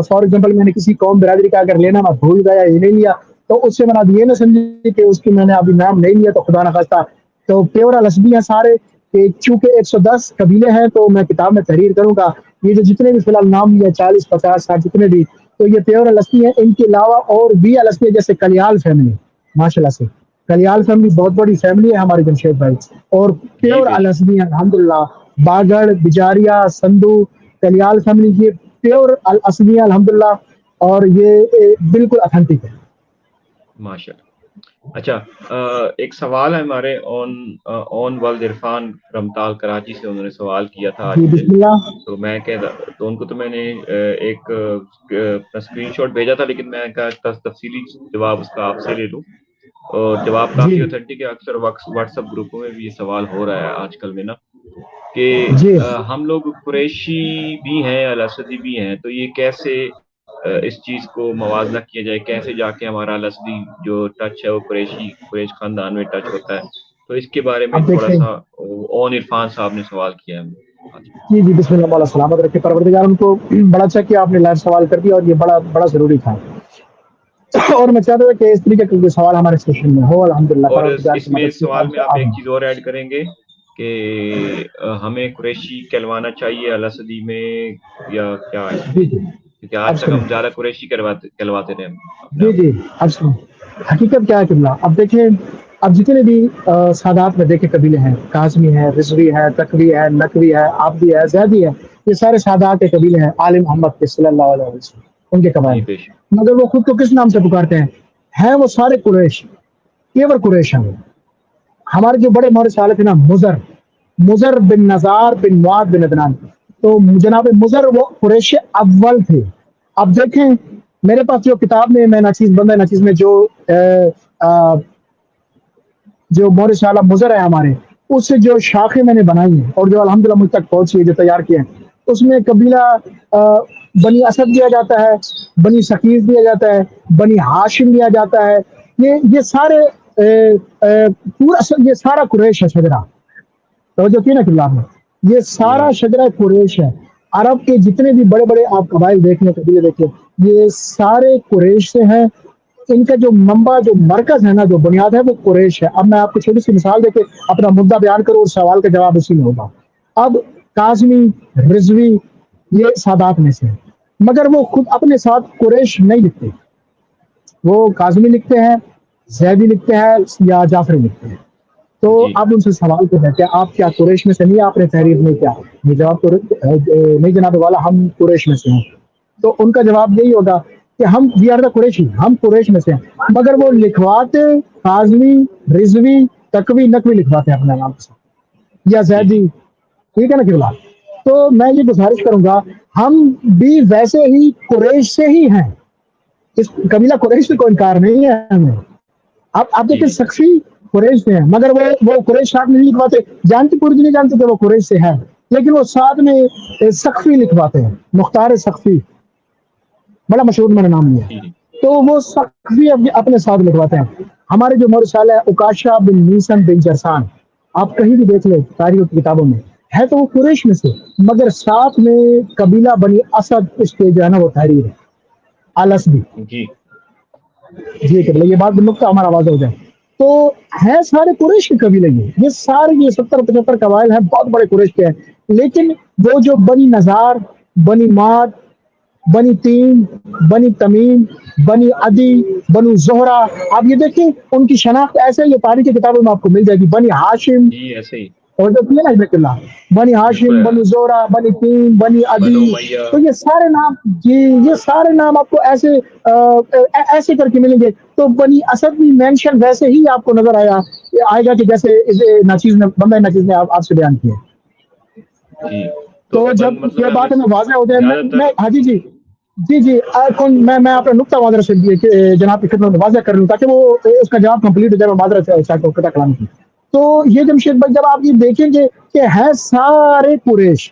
B: فار ایگزامپل میں نے کسی قوم برادری کا اگر لینا میں بھول گیا یہ نہیں لیا، تو اس سے مراد یہ نہ سمجھے کہ اس کی میں نے ابھی نام نہیں لیا تو خدا نہ خواستہ. تو پیور الاسبی ہیں سارے، کہ چونکہ 110 قبیلے ہیں تو میں کتاب میں تحریر کروں گا یہ جو جتنے بھی فی الحال نام لیا 40 50 60 جتنے بھی، تو یہ پیور الاسبی ہیں. ان کے علاوہ اور بھی الاسبی جیسے کلیال فیملی، ماشاء اللہ سے کلیال فیملی بہت بڑی فیملی ہے ہماری جمشید بھائی، اور
A: جی
B: پیور
A: بے شک.
B: الاسبی ہیں الحمدللہ. باگڑ، بجاریا، سندھو، کلیال فیملی یہ پیور الاسبی ہیں الحمدللہ، اور یہ بالکل اتھینٹک ہے.
A: ماشاء اللہ. اچھا ایک سوال ہے ہمارے اون ولد عرفان رمتال کراچی سے، انہوں نے سوال کیا تھا آج
B: جی
A: مجھے،
B: بسم اللہ.
A: تو میں تو ان کو تو میں نے ایک اسکرین شاٹ بھیجا تھا، لیکن میں کہا تفصیلی جواب اس کا آپ سے لے لوں. اور جواب
B: جی
A: کافی اوتھینٹک ہے. اکثر واٹس ایپ گروپوں میں بھی یہ سوال ہو رہا ہے آج کل میں نا، کہ
B: جی
A: ہم لوگ قریشی بھی ہیں الاسدی بھی ہیں، تو یہ کیسے اس چیز کو موازنہ کیا جائے، کیسے جا کے ہمارا الاسدی جو ٹچ ہے وہ قریش خاندان میں ٹچ ہوتا ہے. تو اس کے بارے میں
B: اب
A: تھوڑا
B: دیکھیں،
A: سا اون عرفان صاحب نے سوال کیا ہے.
B: جی جی بسم اللہ مولا سلامت رکھے پروردگار ان کو. بڑا اچھا کیا آپ نے لائیو سوال کر دیا، اور یہ بڑا بڑا ضروری تھا. اور میں چاہتا ہوں کہ اس طریقے کے سوال ہمارے سیشن میں ہو الحمدللہ
A: اور
B: پروردگار
A: اس
B: کی
A: میں
B: مدد
A: اس
B: سے
A: سوال
B: آپ
A: میں آپ ایک
B: آگے.
A: چیز اور ایڈ کریں گے کہ ہمیں قریشی کہلوانا چاہیے الاسدی میں یا کیا ہے اس میں،
B: جی جی
A: کیونکہ
B: اب
A: آج تک
B: سنیں،
A: ہم زیادہ قریشی کہلواتے رہے اپنے
B: جی
A: آپ
B: جی اب سنیں حقیقت کیا ہے قبلہ. اب دیکھیں، اب جتنے بھی سادات میں دیکھیں قبیلے ہیں، کاظمی ہے، رضوی ہے، تقوی ہے، نقوی ہے، عابدی ہے، زیدی ہے، یہ سارے سادات کے قبیلے ہیں عالم محمد کے صلی اللہ علیہ وسلم، ان کے قبائل.
A: جی بے شک.
B: مگر وہ خود کو کس نام سے پکارتے ہیں وہ سارے قریش، پیور قریش ہیں. ہمارے جو بڑے مورث حالت ہے نا، مزر بن نزار بن معاذ بن عدنان، تو جناب مزر وہ قریش اول تھے. اب دیکھیں میرے پاس جو کتاب میں ناچیز بندہ ناچیز میں جو مورث شالا مزر ہے ہمارے، اس سے جو شاخیں میں نے بنائی ہیں اور جو الحمدللہ مجھ تک پہنچی ہے، جو تیار کیے ہیں، اس میں قبیلہ بنی اسد دیا جاتا ہے، بنی ثقیف دیا جاتا ہے، بنی ہاشم دیا جاتا ہے. یہ سارے پورا یہ سارا قریش ہے شجرا. توجہ کی نا قبلہ میں، یہ
A: جی
B: سارا
A: ماشاء
B: شجرا قریش ہے. عرب کے جتنے بھی بڑے بڑے آپ قبائل دیکھیں، قبیلے دیکھیں، یہ سارے قریش سے ہیں. ان کا جو منبع، جو مرکز ہے نا، جو بنیاد ہے وہ قریش ہے. اب میں آپ کو چھوٹی سی مثال دے کے اپنا مدعا بیان کروں اور سوال کا جواب اسی میں ہوگا. اب کاظمی، رضوی یہ سادات میں سے ہیں، مگر وہ خود اپنے ساتھ قریش نہیں لکھتے. وہ کاظمی لکھتے ہیں، زیدی لکھتے ہیں، یا جعفری لکھتے ہیں. تو
A: جی.
B: آپ ان سے سوال کرتے ہیں کہ آپ کیا قریش میں سے نہیں، آپ نے تحریر نہیں کیا؟ یہ جواب تو نہیں جناب والا، ہم قریش میں سے ہیں. تو ان کا جواب یہی ہوگا کہ ہم وی آر دا قریشی، ہم قریش میں سے ہیں. مگر وہ لکھواتے کاظمی، رضوی، تقوی، نقوی لکھواتے ہیں اپنے نام سے، یا
A: جی جی
B: زیدی. ٹھیک ہے نا قبلہ؟ تو میں یہ گزارش کروں گا، ہم بھی ویسے ہی قریش سے ہی ہیں. اس قبیلہ قریش سے کوئی انکار نہیں ہے ہمیں. آپ
A: جی
B: دیکھیں
A: جی
B: سقفی قریش سے ہیں، مگر وہ قریش ساتھ میں نہیں لکھواتے. جانتی پوری نہیں جانتے کہ وہ قریش سے ہے، لیکن وہ ساتھ میں سقفی لکھواتے ہیں. مختار سقفی بڑا مشہور میں نے نام لیا،
A: جی.
B: تو وہ سقفی اپنے ساتھ لکھواتے ہیں. ہمارے جو مورث ہے اکاشا بن میسن بن جرسان، آپ کہیں بھی دیکھ لیں تاریخ کی کتابوں میں، ہے تو وہ قریش میں سے، مگر ساتھ میں قبیلہ بنی اسد اس کے جو ہے نا وہ تحریر ہے الاسدی.
A: جی
B: جی کر لیں، یہ بات نقطہ ہمارا آواز ہو جائے. تو ہے سارے قریش کے قبیلے، یہ سارے یہ 70 75 قبائل ہیں، بہت بڑے قریش کے ہیں. لیکن وہ جو بنی نزار، بنی ماد، بنی تیم، بنی تمیم، بنی عدی، بنو زہرا، آپ یہ دیکھیں ان کی شناخت ایسے یہ تاریخ کی کتابوں میں آپ کو مل جائے گی. بنی ہاشم،
A: جی ایسے ہی
B: اور جو نا اللہ، بنی
A: بالکل
B: ہاشم، بنی زہرا، بنی تیم، بنی
A: بنو
B: عدی.
A: میہ.
B: تو یہ سارے نام، جی یہ سارے نام آپ کو ایسے کر کے ملیں گے. تو بنی اسد بھی مینشن ویسے ہی آپ کو نظر آئے گا کہ جیسے ناچیز نے بندہ ناچیز نے آپ سے بیان کیا.
A: جی
B: تو جب
A: مطلب
B: یہ
A: ہمیں
B: بات ہمیں واضح ہو جائے،
A: زیادہ تر
B: ہاں جی جی جی جی میں اپنا نقطہ معذرت سے جناب کی خدمت میں واضح کر لوں تاکہ وہ اس کا جواب کمپلیٹ ہو جائے. میں معذرت چاہتا ہوں قطع کلام کی. تو یہ جمشید بھائی جب آپ یہ دیکھیں گے کہ ہے سارے قریش،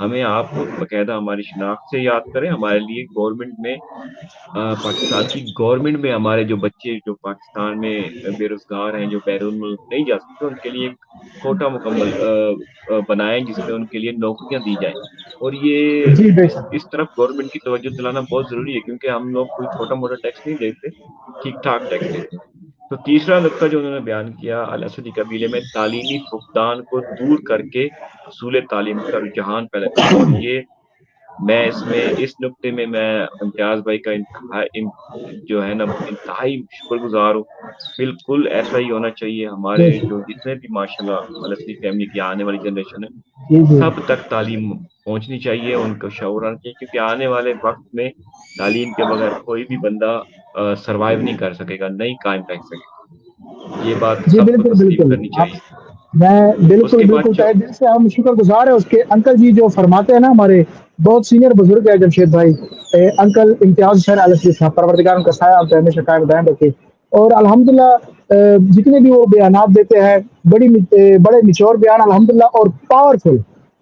A: ہمیں آپ کو باقاعدہ ہماری شناخت سے یاد کریں. ہمارے لیے گورنمنٹ میں پاکستان کی گورنمنٹ میں ہمارے جو بچے جو پاکستان میں بے روزگار ہیں، جو بیرون ملک نہیں جا سکتے، ان کے لیے ایک کوٹا مکمل بنائیں جس میں ان کے لیے نوکریاں دی جائیں. اور یہ
B: جی بے
A: اس
B: شک.
A: اس طرف گورنمنٹ کی توجہ دلانا بہت ضروری ہے، کیونکہ ہم لوگ کوئی چھوٹا موٹا ٹیکس نہیں دیتے، ٹھیک ٹھاک ٹیکس دیتے ہیں. تو تیسرا نقطہ جو انہوں نے بیان کیا الاسدی قبیلے میں تعلیمی فقدان کو دور کر کے حصول تعلیم کا رجحان پیدا کرنا. اور یہ میں اس نقطے میں امتیاز بھائی کا جو ہے نا انتہائی شکر گزار ہوں. بالکل ایسا ہی ہونا چاہیے.
B: بے
A: ہمارے
B: شک.
A: جو جتنے بھی ماشاء اللہ الاسدی فیملی کی آنے والی جنریشن ہے،
B: جی جی
A: سب تک تعلیم پہنچنی چاہیے، ان کو شعور آنا چاہیے، کیونکہ آنے والے وقت میں تعلیم کے بغیر کوئی بھی بندہ سروائیو نہیں کر سکے گا، نہیں قائم رہ سکے گا. یہ بات
B: جی
A: سب کو
B: بالکل
A: تسلیم
B: بالکل.
A: کرنی
B: آپ
A: چاہیے.
B: میں
A: اس
B: بالکل
A: کے بعد
B: بالکل
A: جو
B: تہ دل سے ہم شکر گزار ہے اس کے. انکل جی جو فرماتے ہیں نا، ہمارے بہت سینئر بزرگ ہے جمشید بھائی، انکل امتیاز حسین الاسدی صاحب، پروردگار ان کا سایہ آپ پہ ہمیشہ قائم دائم رکھے. اور الحمدللہ جتنے بھی وہ بیانات دیتے ہیں، بڑے نچوڑ بیان الحمدللہ اور پاورفل.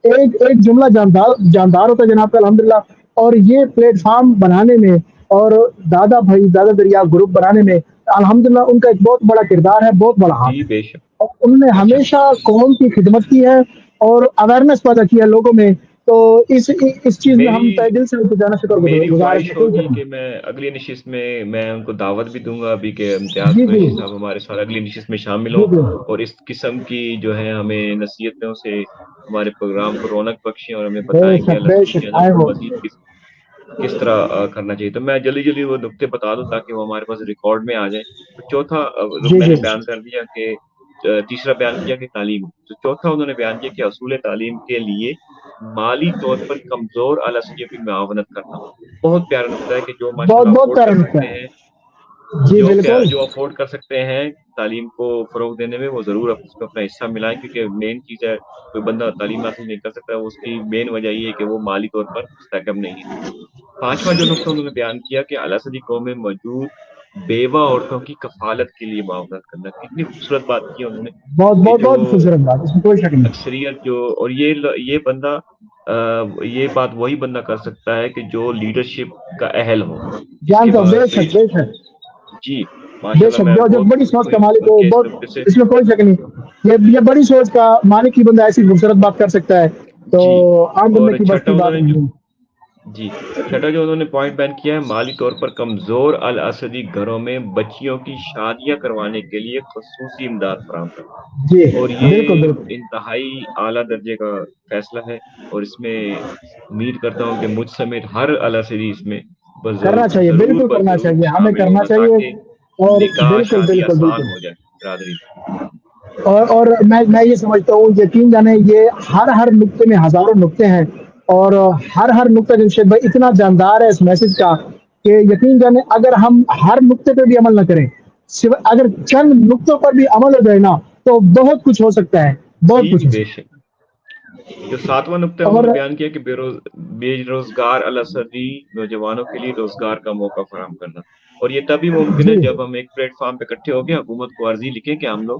B: ایک ایک جملہ جاندار ہوتا ہے جناب کا الحمدللہ. اور یہ پلیٹ فارم بنانے میں اور دادا دریا گروپ بنانے میں الحمدللہ ان کا ایک بہت بڑا کردار ہے، بہت بڑا ہاتھ
A: جی
B: ہے.
A: بے شک.
B: اور انہوں نے
A: اچھا،
B: ہمیشہ قوم کی خدمت کی ہے اور اویئرنیس پیدا کی ہے لوگوں میں. تو اس چیز میں ہم تہ
A: میری
B: دل سے ان کو جانا شکر
A: میری
B: گزار
A: خواہش
B: ہیں.
A: ہوگی کہ میں اگلی نشست میں ان کو دعوت بھی دوں گا ابھی کہ امتیاز
B: جی جی
A: قریشی صاحب ہمارے ساتھ اگلی نشست میں شامل
B: جی
A: ہوں،
B: جی
A: اور اس قسم کی جو ہے ہمیں نصیحتوں سے ہمارے پروگرام کو رونق بخشیں اور ہمیں
B: بے
A: بتائیں کہ
B: شک بے
A: الاسدی
B: شک
A: چینل
B: آئے
A: کو
B: ہو.
A: مزید کس طرح کرنا چاہیے. تو میں جلدی جلدی وہ نقطے بتا دوں تاکہ وہ ہمارے پاس ریکارڈ میں آ جائیں. تو چوتھا
B: جی
A: میں
B: جی
A: نے بیان کر دیا کہ تیسرا بیان کیا کہ تعلیم. تو چوتھا انہوں نے بیان کیا کہ حصول تعلیم کے لیے مالی طور پر کمزور الاسدیوں کی معاونت کرنا. بہت پیارا نقطہ ہے کہ جو ماشاء
B: بہت
A: اللہ
B: بہت
A: افورڈ
B: پیارا
A: کر
B: نقطہ
A: سکتے
B: ہے.
A: ہیں،
B: جی بالکل.
A: جو افورڈ کر سکتے ہیں تعلیم کو فروغ دینے میں، وہ ضرور اس کو اپنا حصہ ملائیں، کیونکہ مین چیز ہے کوئی بندہ تعلیم حاصل نہیں کر سکتا، اس کی مین وجہ یہ ہے کہ وہ مالی طور پر مستحکم نہیں ہے. پانچواں جو نقطہ انہوں نے بیان کیا کہ الاسدی قوم میں موجود بیوہ عورتوں کی کفالت کے لیے معاونت کرنا. کتنی خوبصورت بات کی انہوں نے
B: بہت
A: کہ
B: بہت
A: جو
B: بہت خوبصورت بات، اس میں کوئی شک نہیں.
A: اکثریت جو اور یہ بندہ یہ بات وہی بندہ کر سکتا ہے کہ جو لیڈرشپ کا اہل ہو. اس کے
B: جانتا ہوں،
A: بغیر
B: بے
A: کوئی
B: شک بے شک
A: جی ماشاء
B: بے
A: اللہ
B: شک.
A: میں
B: جو
A: بہت
B: بڑی سوچ کا مالک
A: ان
B: ہو،
A: کے اس
B: بہت،
A: نقطے سے
B: اس میں کوئی شک نہیں. یہ بڑی سوچ کا مالک ہی بندہ ایسی خوبصورت بات کر سکتا ہے. تو
A: جی.
B: عام بندے
A: اور
B: کی بس
A: چھٹا
B: کی
A: انہوں
B: بات
A: نے
B: نہیں ہے.
A: جی چھٹا جو انہوں نے پوائنٹ بیان کیا ہے مالی طور پر کمزور الاسدی گھروں میں بچیوں کی شادیاں کروانے کے لیے خصوصی امداد فراہم کرنا.
B: جی
A: اور
B: بالکل
A: یہ
B: بالکل.
A: انتہائی اعلیٰ درجے کا فیصلہ ہے، اور اس میں امید کرتا ہوں کہ مجھ سمیت ہر الاسدی اس میں
B: کرنا چاہیے،
A: ضرور
B: بالکل کرنا
A: ضرور
B: چاہیے، ہمیں
A: شامل
B: کرنا
A: ہوگا
B: چاہیے.
A: تاکہ
B: اور
A: نکاح
B: بالکل
A: شادی
B: بالکل
A: آسان
B: بالکل.
A: ہو جائے برادری.
B: اور میں یہ سمجھتا ہوں، یقین جانے یہ ہر نقطے میں ہزاروں نقطے ہیں. اور ہر نقطہ جمشید بھائی اتنا جاندار ہے اس میسج کا کہ یقین جانے اگر ہم ہر نقطے پہ بھی عمل نہ کریں، اگر چند نقطوں پر بھی عمل ہو جائے نا، تو بہت کچھ ہو سکتا ہے، بہت
A: جی
B: کچھ ہو
A: بے
B: سکتا
A: شک. جو ساتواں نقطہ
B: ہے.
A: انہوں
B: اور
A: نے بیان کیا کہ بے روزگار الاسدی نوجوانوں کے لیے روزگار کا موقع فراہم کرنا. اور یہ تبھی ممکن ہے
B: جی
A: جب ہم ایک پلیٹ فارم پہ اکٹھے ہو کے حکومت کو عرضی لکھیں کہ ہم لوگ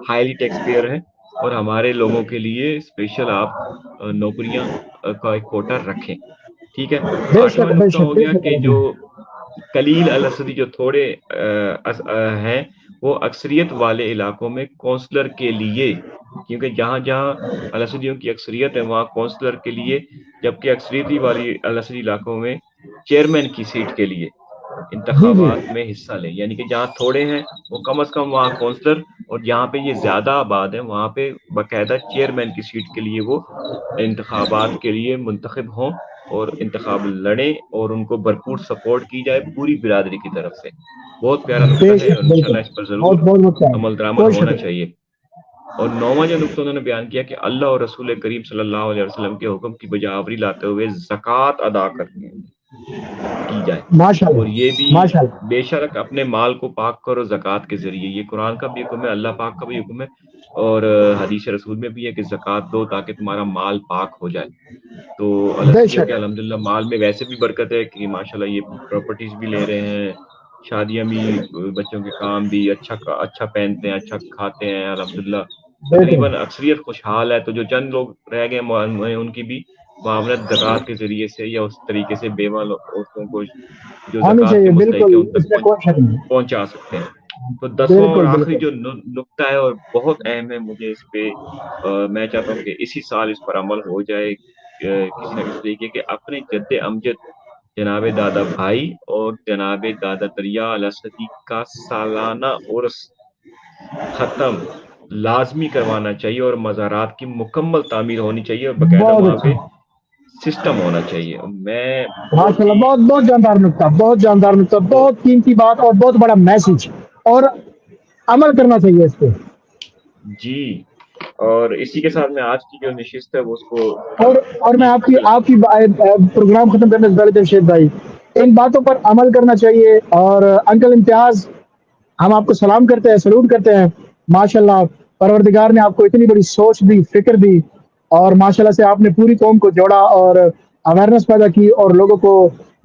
A: ہائیلی ٹیکس پیئر ہیں، اور ہمارے لوگوں کے لیے اسپیشل آپ نوکریاں کا ایک کوٹا رکھیں. ٹھیک ہے.
B: بے
A: آٹھواں
B: شک بے
A: نقطہ
B: شک
A: ہو
B: بے
A: گیا
B: شک
A: کہ جو قلیل الاسدی جو تھوڑے ہیں، وہ اکثریت والے علاقوں میں کونسلر کے لیے، کیونکہ جہاں جہاں الاسدیوں کی اکثریت ہے وہاں کونسلر کے لیے، جبکہ اکثریتی والی الاسدی علاقوں میں چیئرمین کی سیٹ کے لیے
B: جی جی
A: انتخابات میں حصہ لیں. یعنی کہ جہاں تھوڑے ہیں وہ کم از کم وہاں کونسلر، اور جہاں پہ یہ زیادہ آباد ہے وہاں پہ باقاعدہ چیئرمین کی سیٹ کے لیے وہ انتخابات کے لیے منتخب ہوں اور انتخاب لڑیں، اور ان کو بھرپور سپورٹ کی جائے پوری برادری کی طرف سے. بہت پیارا نقطہ
B: بے
A: ہے اور
B: شک بالکل.
A: انشاءاللہ اس پر ضرور
B: بہت بہت مطلب
A: عمل درآمد
B: کوئی شک
A: ہونا
B: نہیں.
A: چاہیے. اور نواں جو نقطہ انہوں نے بیان کیا کہ اللہ اور رسول کریم صلی اللہ علیہ وسلم کے حکم کی بجاوری لاتے ہوئے زکوٰۃ ادا کرنے کی جائے.
B: ماشاء
A: اور یہ بھی
B: اللہ ماشاء اللہ.
A: بے شک اپنے مال کو پاک کرو زکوٰۃ کے ذریعے. یہ قرآن کا بھی حکم ہے، اللہ پاک کا بھی حکم ہے، اور حدیث رسول میں بھی ہے کہ زکوٰۃ دو تاکہ تمہارا مال پاک ہو جائے. تو
B: بے
A: الاسدیوں
B: شک
A: کے الحمدللہ مال میں ویسے بھی برکت ہے کہ ماشاءاللہ یہ پراپرٹیز بھی لے رہے ہیں، شادیاں بھی، بچوں کے کام بھی، اچھا پہنتے ہیں، اچھا کھاتے ہیں الحمدللہ.
B: بالکل.
A: تقریباً اکثریت خوشحال ہے. تو جو چند لوگ رہ گئے ان کی بھی معاملات زکوٰۃ کے ذریعے سے یا اس طریقے سے بیوہ عورتوں کو جو
B: ہونی
A: زکوٰۃ
B: چاہیے،
A: کے مستحق ہے
B: بالکل
A: ان
B: اس
A: تک
B: میں کوئی شک نہیں،
A: پہنچا سکتے ہیں. تو 10واں اور
B: بالکل
A: آخری
B: بالکل
A: جو نقطہ ہے اور بہت اہم ہے مجھے اس پہ میں چاہتا ہوں کہ اسی سال اس پر عمل ہو جائے کسی نہ کسی طریقے کے. اپنے جد امجد جناب دادا بھائی اور جناب دادا دریا علیہ السلام کا سالانہ عرس ختم لازمی کروانا چاہیے اور مزارات کی مکمل تعمیر ہونی چاہیے اور باقاعدہ
B: بہت
A: وہاں
B: اچھا،
A: پہ سسٹم ہونا چاہیے. میں بہت
B: ماشاء اللہ،
A: ہی
B: بہت بہت جاندار نکتہ، بہت جاندار نکتہ،
A: بہت
B: بہت قیمتی بات اور بہت بڑا میسج، اور عمل کرنا چاہیے اس پہ.
A: جی. اور اسی کے ساتھ میں آج کی جو نشست ہے وہ اس کو
B: اور میں
A: جی
B: آپ کی پروگرام ختم کرنے سے پہلے جمشید بھائی، ان باتوں پر عمل کرنا چاہیے. اور انکل امتیاز، ہم آپ کو سلام کرتے ہیں، سلوٹ کرتے ہیں. ماشاءاللہ پروردگار نے آپ کو اتنی بڑی سوچ دی، فکر دی، اور ماشاءاللہ سے آپ نے پوری قوم کو جوڑا اور اویئرنیس پیدا کی اور لوگوں کو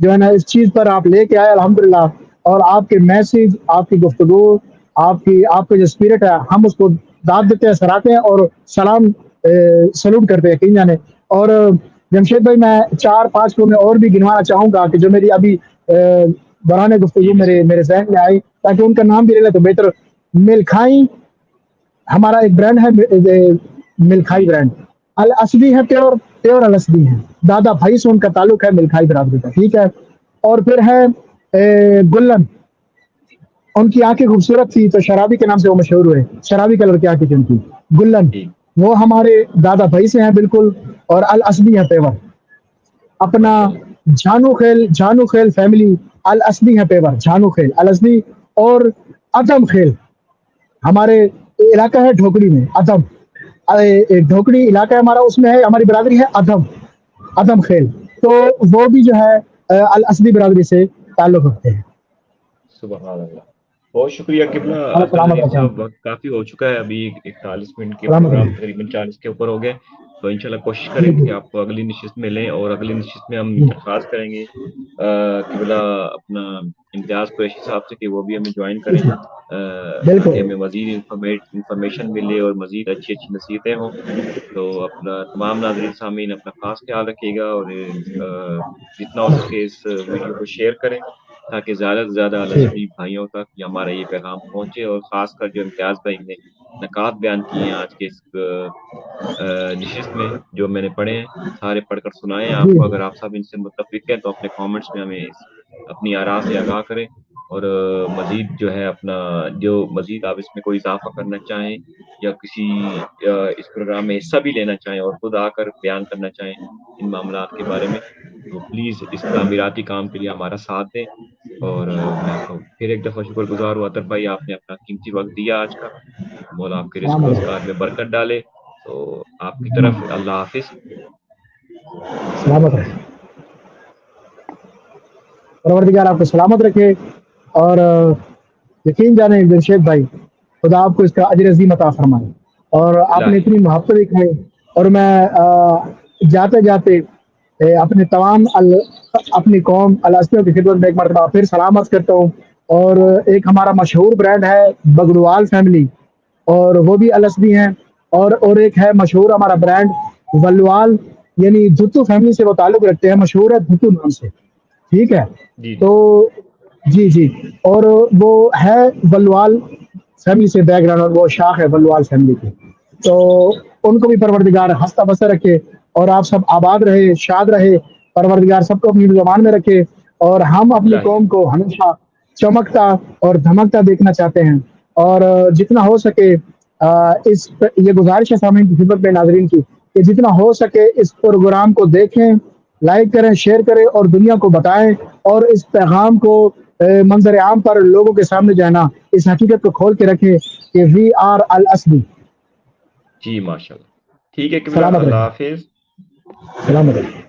B: جو ہے نا اس چیز پر آپ لے کے آئے الحمدللہ. اور آپ کے میسج، آپ کی گفتگو، آپ کا جو اسپرٹ ہے، ہم اس کو داد دیتے ہیں، سراہتے ہیں اور سلام سلوٹ کرتے ہیں کہیں جانے. اور جمشید بھائی، میں 4-5 کو میں اور بھی گنوانا چاہوں گا کہ جو میری ابھی دوران
A: جی
B: گفتگو
A: بسم
B: میرے ذہن میں آئی، تاکہ ان کا نام بھی لے لیں تو بہتر. ملکھائی ہمارا ایک برانڈ ہے، ملکھائی
A: جی
B: برانڈ الاسدی ہے، پیور الاسدی ہے. دادا بھائی سے ان کا تعلق ہے ملکھائی برادری کا، ٹھیک ہے. اور پھر ہے گلن، ان کی آنکھیں خوبصورت تھی تو شرابی کے نام سے وہ مشہور ہوئے، شرابی کلر کی آنکھیں تھی ان کی. گلن
A: ٹھیک.
B: وہ ہمارے دادا بھائی سے ہیں بالکل. اور الاسدی ہے پیور. اپنا
A: ماشاء اللہ.
B: جھانو خیل فیملی الاسدی ہے پیور، جھانو خیل الاسدی. اور ادم خیل ہمارے علاقہ ہے ڈھوکڑی میں، ادم ڈھوکڑی علاقہ ہے ہمارا، اس میں ہے ہماری برادری ہے ادم خیل. تو وہ بھی جو ہے الاسدی برادری سے تعلق رکھتے ہیں.
A: سبحان اللہ. بہت شکریہ قبلہ.
B: اللہ
A: انکل
B: سلامت
A: ندیم
B: رکھیں،
A: صاحب وقت کافی ہو چکا ہے، ابھی 41 منٹ کے
B: سلامت
A: پروگرام
B: رکھیں.
A: تقریباً 40 کے اوپر ہو گئے. تو انشاءاللہ کوشش کریں
B: جی
A: گے
B: جی
A: کہ آپ کو اگلی نشست میں لیں، اور اگلی نشست میں ہم
B: جی،
A: درخواست کریں گے قبلہ اپنا امتیاز قریشی صاحب سے کہ وہ بھی ہمیں جوائن کریں
B: جی،
A: تاکہ
B: بالکل.
A: ہمیں مزید انفارمیشن ملے اور مزید اچھی اچھی نصیحتیں ہوں. تو اپنا تمام ناظرین سامعین اپنا خاص خیال رکھیے گا، اور جتنا ہو سکے اس ویڈیو کو شیئر کریں تاکہ زیادہ سے زیادہ
B: ٹھیک.
A: الاسدی بھائیوں تک یہ ہمارا یہ پیغام پہنچے. اور خاص کر جو امتیاز بھائی نے نکات بیان کیے ہیں آج کے اس نشست میں، جو میں نے پڑھے ہیں سارے پڑھ کر سنائے ہیں آپ
B: جی
A: کو. اگر آپ سب ان سے متفق ہیں تو اپنے کامنٹس میں ہمیں اپنی آراء سے آگاہ کریں. اور مزید جو ہے اپنا جو مزید آپ اس میں کوئی اضافہ کرنا چاہیں یا کسی اس پروگرام میں حصہ بھی لینا چاہیں اور خود آ کر بیان کرنا چاہیں ان معاملات کے بارے میں، تو پلیز اس تعمیراتی کام کے لیے ہمارا ساتھ دیں. اور میں آپ کو پھر ایک دفعہ شکر گزار ہوں اطہر بھائی، آپ نے اپنا قیمتی وقت دیا آج کا. مولا آپ کے رزق و
B: سلامت
A: روزگار میں برکت ڈالے. تو آپ کی طرف اللہ حافظ.
B: سلامت رہے، پروردگار آپ کو سلامت رکھے. اور یقین جانیں جمشید بھائی، خدا آپ کو اس کا اجر عظیم عطا فرمائے. اور آپ نے
A: الہی
B: اتنی محبت دکھائی. اور میں جاتے جاتے اپنے تمام اپنی قوم الاسدیوں کی خدمت میں ایک مرتبہ پھر سلامت کرتا ہوں. اور ایک ہمارا مشہور برانڈ ہے بگڑوال فیملی، اور وہ بھی الاسدی ہیں. اور ایک ہے مشہور ہمارا برانڈ ولوال، یعنی دھتو فیملی سے وہ تعلق رکھتے ہیں، مشہور ہے دھتو نام سے، ٹھیک ہے.
A: جی
B: تو جی جی، اور وہ ہے بلوال فیملی سے بیک گراؤنڈ، اور وہ شاخ ہے بلوال فیملی کی. تو ان کو بھی پروردگار ہنستا بستا رکھے، اور آپ سب آباد رہے، شاد رہے. پروردگار سب کو اپنی زبان میں رکھے. اور ہم اپنی
A: الہی
B: قوم کو ہمیشہ چمکتا اور دھمکتا دیکھنا چاہتے ہیں. اور جتنا ہو سکے یہ گزارش ہے سامعین کی خدمت میں، ناظرین کی، کہ جتنا ہو سکے اس پروگرام کو دیکھیں، لائک کریں، شیئر کریں اور دنیا کو بتائیں. اور اس پیغام کو منظر عام پر لوگوں کے سامنے جو ہے نا اس حقیقت کو کھول کے رکھے کہ وی آر الاسدی.
A: جی ماشاء اللہ. ٹھیک ہے قبلہ،
B: سلامت
A: اللہ
B: رہیں،
A: حافظ.
B: سلامت رہیں.